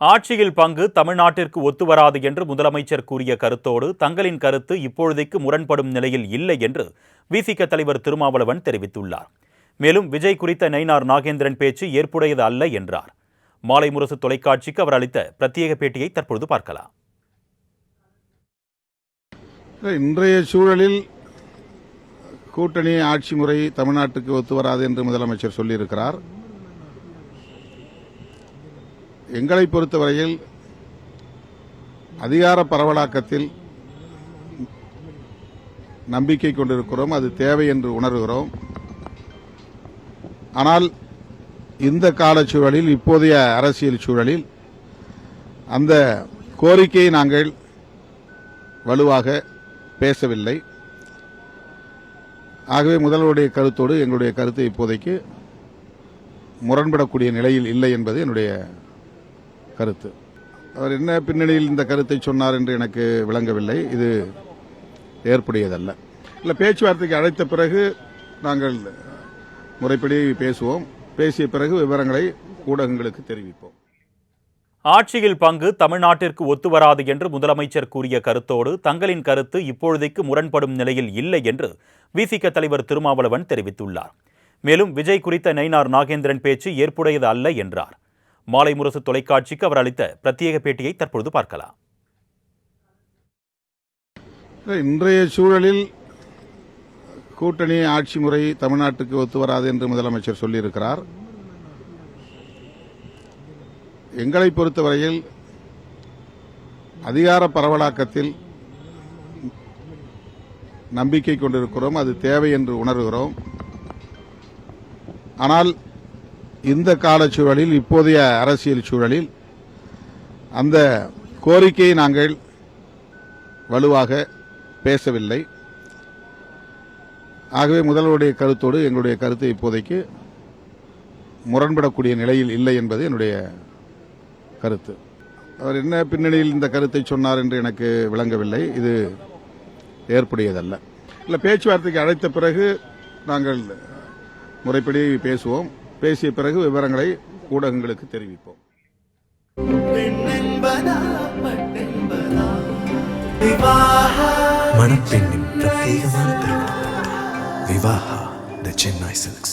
ஆட்சியில் பங்கு தமிழ்நாட்டிற்கு ஒத்துவராது என்று முதலமைச்சர் கூறிய கருத்தோடு தங்களின் கருத்து இப்பொழுதைக்கு முரண்படும் நிலையில் இல்லை என்று விசிக தலைவர் திருமாவளவன் தெரிவித்துள்ளார். மேலும் விஜய் குறித்த நயினார் நாகேந்திரன் பேச்சு ஏற்புடையது அல்ல என்றார். மாலை முரசு தொலைக்காட்சிக்கு அவர் அளித்த பிரத்யேக பேட்டியை தற்பொழுது பார்க்கலாம். இன்றைய சூழலில் கூட்டணி ஆட்சி முறை தமிழ்நாட்டுக்கு ஒத்துவராது என்று முதலமைச்சர் சொல்லியிருக்கிறார். எங்களை பொறுத்தவரையில் அதிகார பரவலாக்கத்தில் நம்பிக்கை கொண்டிருக்கிறோம். அது தேவை என்று உணர்கிறோம். ஆனால் இந்த காலச்சூழலில், இப்போதைய அரசியல் சூழலில் அந்த கோரிக்கையை நாங்கள் வலுவாக பேசவில்லை. ஆகவே முதல்வருடைய கருத்தோடு எங்களுடைய கருத்து இப்போதைக்கு முரண்படக்கூடிய நிலையில் இல்லை என்பது என்னுடைய கருத்து. அவர் என்ன பின்னணியில் இந்த கருத்தை சொன்னார் என்று எனக்கு விளங்கவில்லை. இது ஏற்புடையதல்ல. இல்லை, பேச்சுவார்த்தைக்கு அழைத்த பிறகு நாங்கள் முறைப்படி பேசுவோம். பேசிய பிறகு விவரங்களை ஊடகங்களுக்கு தெரிவிப்போம். ஆட்சியில் பங்கு தமிழ்நாட்டிற்கு ஒத்துவராது என்று முதலமைச்சர் கூறிய கருத்தோடு தங்களின் கருத்து இப்பொழுதைக்கு முரண்படும் நிலையில் இல்லை என்று விசிக தலைவர் திருமாவளவன் தெரிவித்துள்ளார். மேலும் விஜய் குறித்த நயினார் நாகேந்திரன் பேச்சு ஏற்புடையது அல்ல என்றார். மாலை முரசு தொலைக்காட்சிக்கு அவர் அளித்த பிரத்யேக பேட்டியை தற்பொழுது பார்க்கலாம். இன்றைய சூழலில் கூட்டணி ஆட்சி முறை தமிழ்நாட்டுக்கு ஒத்துவராது என்று முதலமைச்சர் சொல்லியிருக்கிறார். எங்களை பொறுத்தவரையில் அதிகார பரவலாக்கத்தில் நம்பிக்கை கொண்டிருக்கிறோம். அது தேவை என்று உணர்கிறோம். ஆனால் இந்த காலச்சூழலில், இப்போதைய அரசியல் சூழலில் அந்த கோரிக்கையை நாங்கள் வலுவாக பேசவில்லை. ஆகவே முதல்வருடைய கருத்தோடு எங்களுடைய கருத்து இப்போதைக்கு முரண்படக்கூடிய நிலையில் இல்லை என்பது என்னுடைய கருத்து. அவர் என்ன பின்னணியில் இந்த கருத்தை சொன்னார் என்று எனக்கு விளங்கவில்லை. இது ஏற்புடையதல்ல. இல்லை, பேச்சுவார்த்தைக்கு அழைத்த பிறகு நாங்கள் முறைப்படி பேசுவோம். பேசிய பிறகு விவரங்களை ஊடகங்களுக்கு தெரிவிப்போம். மணப்பெண்ணின் பிரத்யேகமான திருமணம் விவாஹா தி சென்னை சில்க்ஸ்.